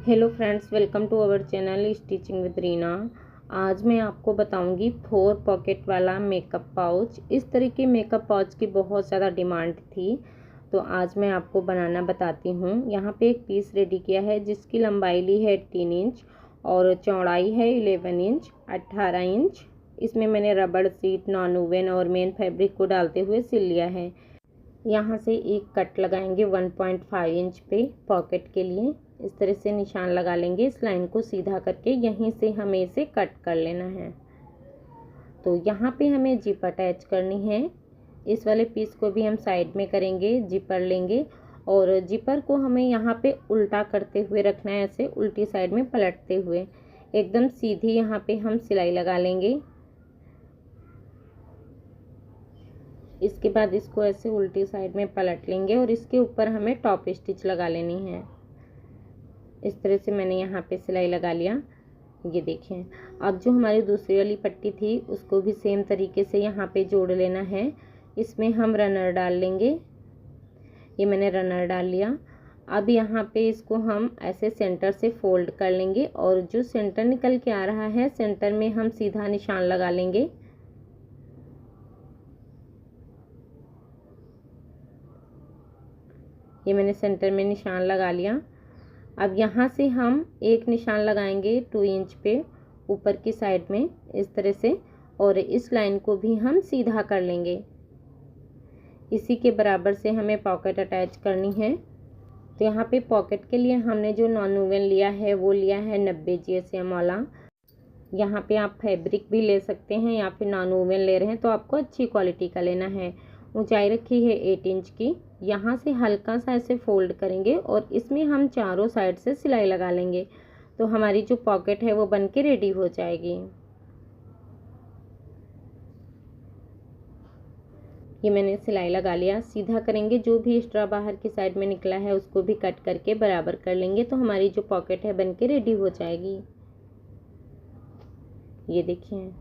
Hello friends, welcome to our channel stitching with Reena. आज मैं आपको बताऊंगी 4 पॉकेट वाला मेकअप पाउच। इस तरह के मेकअप पाउच की बहुत ज़्यादा डिमांड थी, तो आज मैं आपको बनाना बताती हूँ। यहाँ पे एक पीस रेडी किया है जिसकी लंबाई ली है 18 इंच और चौड़ाई है 11 इंच 18 इंच। इसमें मैंने रबड़ सीट, नॉन वूवन और मेन फैब्रिक को डालते हुए सिल लिया है। यहाँ से एक कट लगाएंगे 1.5 इंच पे पॉकेट के लिए। इस तरह से निशान लगा लेंगे इस लाइन को सीधा करके। यहीं से हमें इसे कट कर लेना है। तो यहाँ पे हमें जिप अटैच करनी है। इस वाले पीस को भी हम साइड में करेंगे, जिपर लेंगे और जिपर को हमें यहाँ पे उल्टा करते हुए रखना है, ऐसे उल्टी साइड में पलटते हुए एकदम सीधी यहाँ पे हम सिलाई लगा लेंगे। इसके बाद इसको ऐसे उल्टी साइड में पलट लेंगे और इसके ऊपर हमें टॉप स्टिच लगा लेनी है। इस तरह से मैंने यहाँ पे सिलाई लगा लिया। ये देखें, अब जो हमारी दूसरी वाली पट्टी थी उसको भी सेम तरीके से यहाँ पे जोड़ लेना है। इसमें हम रनर डाल लेंगे। ये मैंने रनर डाल लिया। अब यहाँ पे इसको हम ऐसे सेंटर से फोल्ड कर लेंगे और जो सेंटर निकल के आ रहा है सेंटर में हम सीधा निशान लगा लेंगे। ये मैंने सेंटर में निशान लगा लिया। अब यहाँ से हम एक निशान लगाएंगे 2 इंच पे ऊपर की साइड में इस तरह से, और इस लाइन को भी हम सीधा कर लेंगे। इसी के बराबर से हमें पॉकेट अटैच करनी है। तो यहाँ पे पॉकेट के लिए हमने जो नॉन वूवन लिया है वो लिया है 90 GSM वाला। यहाँ पे आप फैब्रिक भी ले सकते हैं या फिर नॉन वूवन ले रहे हैं तो आपको अच्छी क्वालिटी का लेना है। ऊंचाई रखी है 8 इंच की। यहाँ से हल्का सा ऐसे फोल्ड करेंगे और इसमें हम चारों साइड से सिलाई लगा लेंगे, तो हमारी जो पॉकेट है वो बन के रेडी हो जाएगी। ये मैंने सिलाई लगा लिया। सीधा करेंगे, जो भी एक्स्ट्रा बाहर की साइड में निकला है उसको भी कट करके बराबर कर लेंगे, तो हमारी जो पॉकेट है बन के रेडी हो जाएगी। ये देखिए,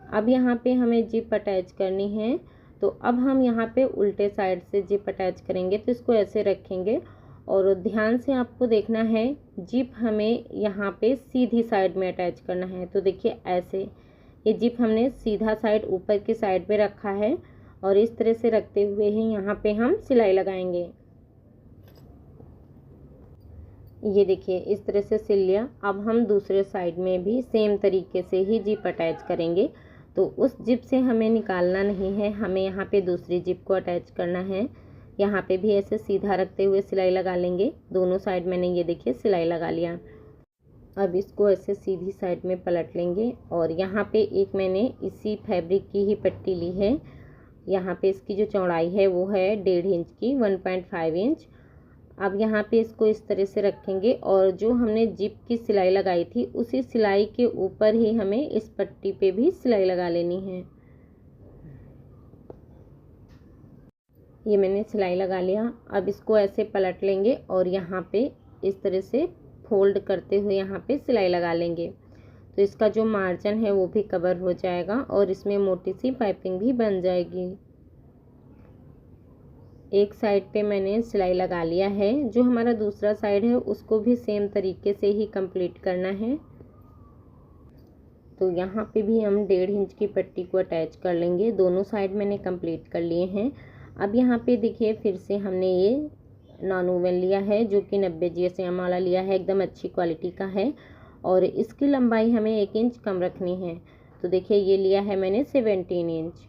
अब यहाँ पे हमें जिप अटैच करनी है। तो अब हम यहाँ पे उल्टे साइड से जिप अटैच करेंगे। तो इसको ऐसे रखेंगे और ध्यान से आपको देखना है जिप हमें यहाँ पे सीधी साइड में अटैच करना है। तो देखिए ऐसे, ये जिप हमने सीधा साइड ऊपर की साइड पे रखा है और इस तरह से रखते हुए ही यहाँ पे हम सिलाई लगाएंगे। ये देखिए, इस तरह से सिल लिया। अब हम दूसरे साइड में भी सेम तरीके से ही जिप अटैच करेंगे। तो उस जिप से हमें निकालना नहीं है, हमें यहाँ पे दूसरी जिप को अटैच करना है। यहाँ पे भी ऐसे सीधा रखते हुए सिलाई लगा लेंगे। दोनों साइड मैंने ये देखिए सिलाई लगा लिया। अब इसको ऐसे सीधी साइड में पलट लेंगे और यहाँ पे एक मैंने इसी फैब्रिक की ही पट्टी ली है। यहाँ पे इसकी जो चौड़ाई है वो है 1.5 इंच की, 1.5 इंच। अब यहाँ पे इसको इस तरह से रखेंगे और जो हमने जिप की सिलाई लगाई थी उसी सिलाई के ऊपर ही हमें इस पट्टी पे भी सिलाई लगा लेनी है। ये मैंने सिलाई लगा लिया। अब इसको ऐसे पलट लेंगे और यहाँ पे इस तरह से फोल्ड करते हुए यहाँ पे सिलाई लगा लेंगे, तो इसका जो मार्जिन है वो भी कवर हो जाएगा और इसमें मोटी सी पाइपिंग भी बन जाएगी। एक साइड पे मैंने सिलाई लगा लिया है। जो हमारा दूसरा साइड है उसको भी सेम तरीके से ही कंप्लीट करना है। तो यहाँ पे भी हम 1.5 इंच की पट्टी को अटैच कर लेंगे। दोनों साइड मैंने कंप्लीट कर लिए हैं। अब यहाँ पे देखिए, फिर से हमने ये नॉन वूवन लिया है जो कि 90 GSM वाला लिया है, एकदम अच्छी क्वालिटी का है और इसकी लंबाई हमें 1 इंच कम रखनी है। तो देखिए, ये लिया है मैंने 17 इंच।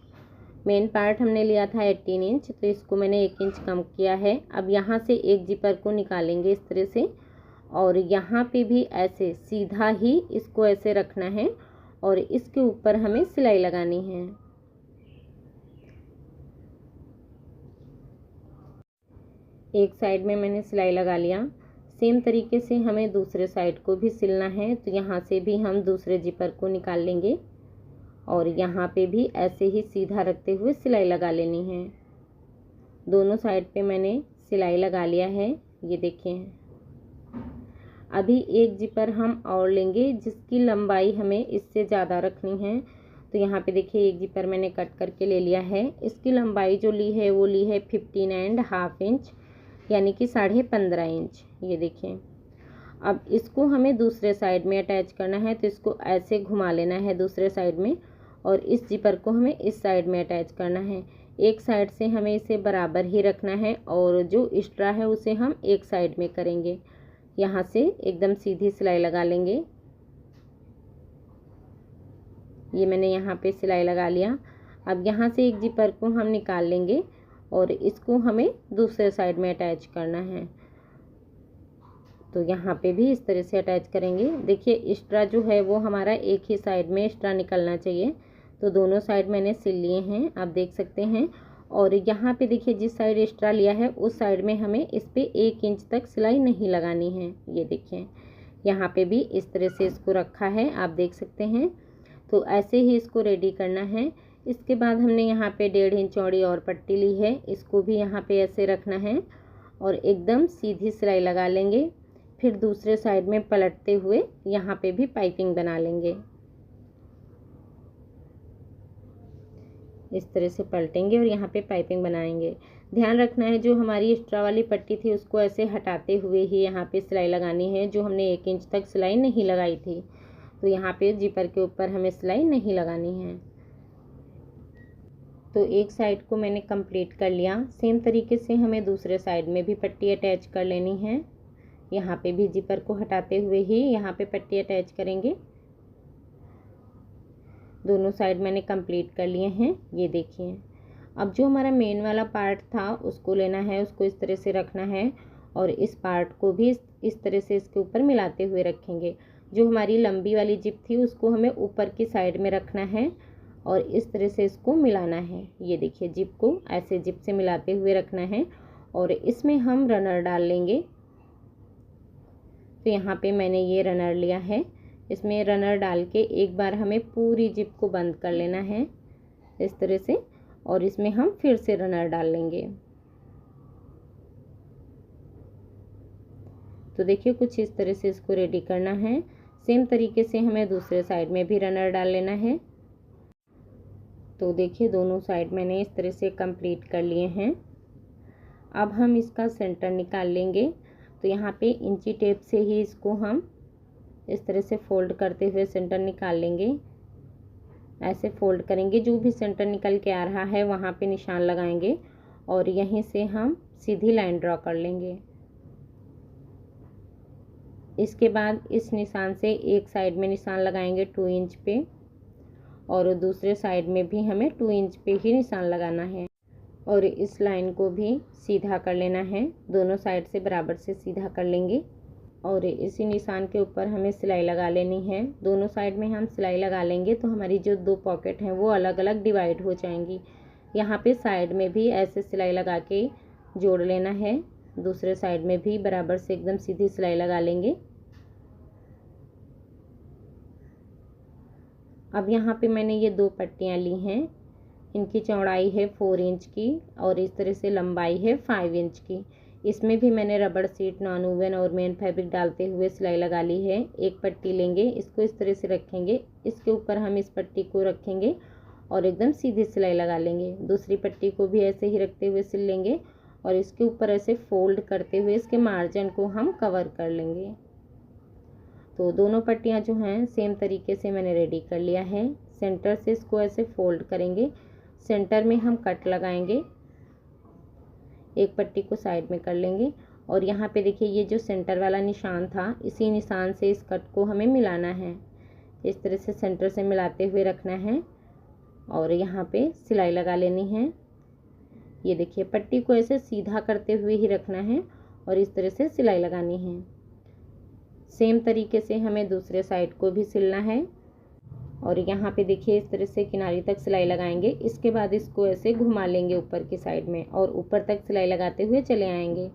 मेन पार्ट हमने लिया था 18 इंच, तो इसको मैंने 1 इंच कम किया है। अब यहाँ से एक जिपर को निकालेंगे इस तरह से और यहाँ पे भी ऐसे सीधा ही इसको ऐसे रखना है और इसके ऊपर हमें सिलाई लगानी है। एक साइड में मैंने सिलाई लगा लिया। सेम तरीके से हमें दूसरे साइड को भी सिलना है। तो यहाँ से भी हम दूसरे जिपर को निकाल लेंगे और यहाँ पे भी ऐसे ही सीधा रखते हुए सिलाई लगा लेनी है। दोनों साइड पे मैंने सिलाई लगा लिया है। ये देखिए, अभी एक जिपर हम और लेंगे जिसकी लंबाई हमें इससे ज़्यादा रखनी है। तो यहाँ पे देखिए, एक जिपर मैंने कट करके ले लिया है। इसकी लंबाई जो ली है वो ली है 15.5 इंच, यानी कि 15.5 इंच। ये देखिए। अब इसको हमें दूसरे साइड में अटैच करना है, तो इसको ऐसे घुमा लेना है दूसरे साइड में, और इस जिपर को हमें इस साइड में अटैच करना है। एक साइड से हमें इसे बराबर ही रखना है, और जो एक्स्ट्रा है उसे हम एक साइड में करेंगे। यहाँ से एकदम सीधी सिलाई लगा लेंगे। ये मैंने यहाँ पे सिलाई लगा लिया। अब यहाँ से एक जिपर को हम निकाल लेंगे और इसको हमें दूसरे साइड में अटैच करना है। तो यहाँ पे भी इस तरह से अटैच करेंगे। देखिए एक्स्ट्रा जो है वो हमारा एक ही साइड में एक्स्ट्रा निकलना चाहिए। तो दोनों साइड मैंने सिल लिए हैं, आप देख सकते हैं। और यहाँ पे देखिए जिस साइड एक्स्ट्रा लिया है उस साइड में हमें इस पे 1 इंच तक सिलाई नहीं लगानी है। ये देखिए यहाँ पे भी इस तरह से इसको रखा है, आप देख सकते हैं। तो ऐसे ही इसको रेडी करना है। इसके बाद हमने यहाँ पे 1.5 इंच चौड़ी और पट्टी ली है, इसको भी यहाँ पे ऐसे रखना है और एकदम सीधी सिलाई लगा लेंगे। फिर दूसरे साइड में पलटते हुए यहाँ पे भी पाइपिंग बना लेंगे। इस तरह से पलटेंगे और यहाँ पे पाइपिंग बनाएंगे। ध्यान रखना है जो हमारी एक्स्ट्रा वाली पट्टी थी उसको ऐसे हटाते हुए ही यहाँ पे सिलाई लगानी है। जो हमने 1 इंच तक सिलाई नहीं लगाई थी, तो यहाँ पे जिपर के ऊपर हमें सिलाई नहीं लगानी है। तो एक साइड को मैंने कंप्लीट कर लिया। सेम तरीके से हमें दूसरे साइड में भी पट्टी अटैच कर लेनी है। यहाँ पे भी जिपर को हटाते हुए ही यहाँ पे पट्टी अटैच करेंगे। दोनों साइड मैंने कंप्लीट कर लिए हैं, ये देखिए। अब जो हमारा मेन वाला पार्ट था उसको लेना है, उसको इस तरह से रखना है और इस पार्ट को भी इस तरह से इसके ऊपर मिलाते हुए रखेंगे। जो हमारी लंबी वाली जिप थी उसको हमें ऊपर की साइड में रखना है और इस तरह से इसको मिलाना है। ये देखिए जिप को ऐसे जिप से मिलाते हुए रखना है और इसमें हम रनर डाल लेंगे। तो यहाँ पे मैंने ये रनर लिया है, इसमें रनर डाल के एक बार हमें पूरी जिप को बंद कर लेना है इस तरह से, और इसमें हम फिर से रनर डाल लेंगे। तो देखिए कुछ इस तरह से इसको रेडी करना है। सेम तरीके से हमें दूसरे साइड में भी रनर डाल लेना है। तो देखिए दोनों साइड मैंने इस तरह से कंप्लीट कर लिए हैं। अब हम इसका सेंटर निकाल लेंगे। तो यहाँ पे इंची टेप से ही इसको हम इस तरह से फोल्ड करते हुए सेंटर निकाल लेंगे। ऐसे फोल्ड करेंगे, जो भी सेंटर निकल के आ रहा है वहाँ पे निशान लगाएंगे और यहीं से हम सीधी लाइन ड्रॉ कर लेंगे। इसके बाद इस निशान से एक साइड में निशान लगाएंगे 2 इंच पे और दूसरे साइड में भी हमें 2 इंच पे ही निशान लगाना है और इस लाइन को भी सीधा कर लेना है। दोनों साइड से बराबर से सीधा कर लेंगे और इसी निशान के ऊपर हमें सिलाई लगा लेनी है। दोनों साइड में हम सिलाई लगा लेंगे तो हमारी जो 2 पॉकेट हैं वो अलग अलग डिवाइड हो जाएंगी। यहाँ पे साइड में भी ऐसे सिलाई लगा के जोड़ लेना है। दूसरे साइड में भी बराबर से एकदम सीधी सिलाई लगा लेंगे। अब यहाँ पे मैंने ये 2 पट्टियाँ ली हैं, इनकी चौड़ाई है 4 इंच की और इस तरह से लंबाई है 5 इंच की। इसमें भी मैंने रबड़ सीट, नॉन वूवन और मेन फैब्रिक डालते हुए सिलाई लगा ली है। एक पट्टी लेंगे, इसको इस तरह से रखेंगे, इसके ऊपर हम इस पट्टी को रखेंगे और एकदम सीधी सिलाई लगा लेंगे। दूसरी पट्टी को भी ऐसे ही रखते हुए सिल लेंगे और इसके ऊपर ऐसे फोल्ड करते हुए इसके मार्जिन को हम कवर कर लेंगे। तो दोनों पट्टियाँ जो हैं सेम तरीके से मैंने रेडी कर लिया है। सेंटर से इसको ऐसे फोल्ड करेंगे, सेंटर में हम कट लगाएंगे, एक पट्टी को साइड में कर लेंगे और यहाँ पे देखिए ये जो सेंटर वाला निशान था, इसी निशान से इस कट को हमें मिलाना है। इस तरह से सेंटर से मिलाते हुए रखना है और यहाँ पे सिलाई लगा लेनी है। ये देखिए पट्टी को ऐसे सीधा करते हुए ही रखना है और इस तरह से सिलाई लगानी है। सेम तरीके से हमें दूसरे साइड को भी सिलना है और यहाँ पे देखिए इस तरह से किनारे तक सिलाई लगाएंगे। इसके बाद इसको ऐसे घुमा लेंगे ऊपर की साइड में और ऊपर तक सिलाई लगाते हुए चले आएंगे।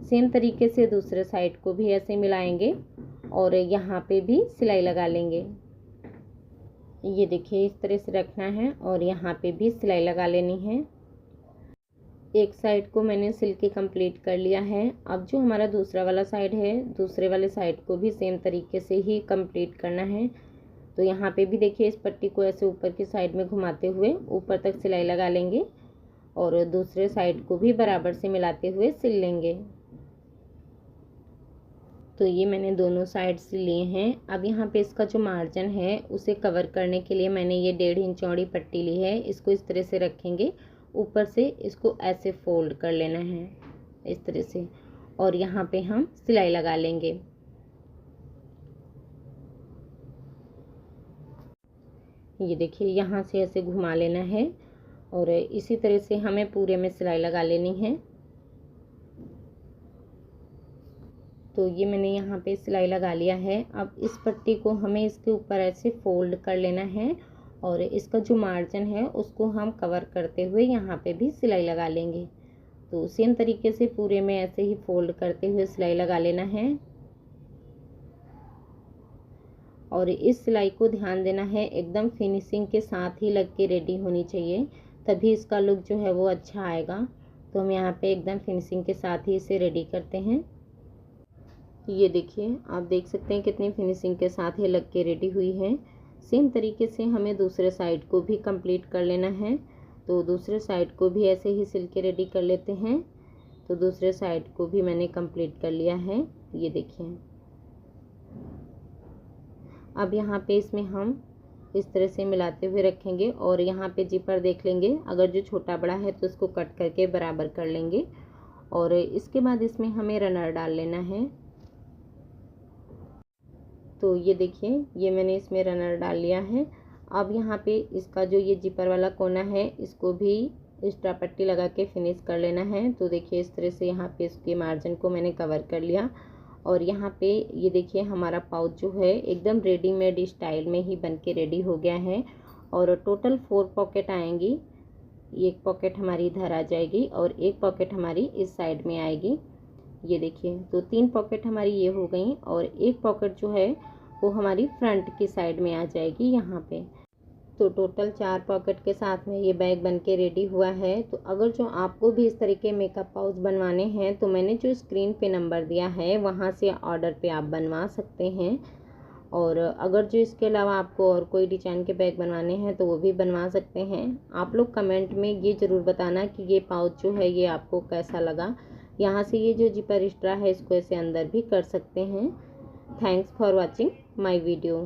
सेम तरीके से दूसरे साइड को भी ऐसे मिलाएंगे और यहाँ पे भी सिलाई लगा लेंगे। ये देखिए इस तरह से रखना है और यहाँ पे भी सिलाई लगा लेनी है। एक साइड को मैंने सिल के कंप्लीट कर लिया है। अब जो हमारा दूसरा वाला साइड है, दूसरे वाले साइड को भी सेम तरीके से ही कंप्लीट करना है। तो यहाँ पे भी देखिए इस पट्टी को ऐसे ऊपर की साइड में घुमाते हुए ऊपर तक सिलाई लगा लेंगे और दूसरे साइड को भी बराबर से मिलाते हुए सिल लेंगे। तो ये मैंने दोनों साइड से लिए हैं। अब यहाँ पे इसका जो मार्जिन है उसे कवर करने के लिए मैंने ये 1.5 इंच चौड़ी पट्टी ली है। इसको इस तरह से रखेंगे, ऊपर से इसको ऐसे फोल्ड कर लेना है इस तरह से, और यहाँ पे हम सिलाई लगा लेंगे। ये देखिए यहाँ से ऐसे घुमा लेना है और इसी तरह से हमें पूरे में सिलाई लगा लेनी है। तो ये मैंने यहाँ पे सिलाई लगा लिया है। अब इस पट्टी को हमें इसके ऊपर ऐसे फोल्ड कर लेना है और इसका जो मार्जिन है उसको हम कवर करते हुए यहाँ पे भी सिलाई लगा लेंगे। तो सेम तरीके से पूरे में ऐसे ही फोल्ड करते हुए सिलाई लगा लेना है और इस सिलाई को ध्यान देना है एकदम फिनिशिंग के साथ ही लग के रेडी होनी चाहिए, तभी इसका लुक जो है वो अच्छा आएगा। तो हम यहाँ पे एकदम फिनिशिंग के साथ ही इसे रेडी करते हैं। ये देखिए आप देख सकते हैं कितनी फिनिशिंग के साथ ये लग के रेडी हुई है। सेम तरीके से हमें दूसरे साइड को भी कंप्लीट कर लेना है। तो दूसरे साइड को भी ऐसे ही सिल के रेडी कर लेते हैं। तो दूसरे साइड को भी मैंने कंप्लीट कर लिया है। ये देखिए अब यहाँ पे इसमें हम इस तरह से मिलाते हुए रखेंगे और यहाँ पे जिपर देख लेंगे, अगर जो छोटा बड़ा है तो इसको कट करके बराबर कर लेंगे और इसके बाद इसमें हमें रनर डाल लेना है। तो ये देखिए ये मैंने इसमें रनर डाल लिया है। अब यहाँ पे इसका जो ये जिपर वाला कोना है इसको भी एक्स्ट्रा पट्टी लगा के फिनिश कर लेना है। तो देखिए इस तरह से यहाँ पे इसके मार्जिन को मैंने कवर कर लिया और यहाँ पे ये देखिए हमारा पाउच जो है एकदम रेडीमेड स्टाइल में ही बन के रेडी हो गया है। और टोटल 4 पॉकेट आएंगी। एक पॉकेट हमारी इधर आ जाएगी और एक पॉकेट हमारी इस साइड में आएगी। ये देखिए तो 3 पॉकेट हमारी ये हो गई और एक पॉकेट जो है वो हमारी फ्रंट की साइड में आ जाएगी यहाँ पे। तो टोटल 4 पॉकेट के साथ में ये बैग बन के रेडी हुआ है। तो अगर जो आपको भी इस तरीके मेकअप पाउच बनवाने हैं तो मैंने जो स्क्रीन पे नंबर दिया है वहाँ से ऑर्डर पे आप बनवा सकते हैं। और अगर जो इसके अलावा आपको और कोई डिजाइन के बैग बनवाने हैं तो वो भी बनवा सकते हैं। आप लोग कमेंट में ये ज़रूर बताना कि ये पाउच जो है ये आपको कैसा लगा। यहाँ से ये जो जिपर एक्स्ट्रा है इसको ऐसे अंदर भी कर सकते हैं। Thanks for watching my video.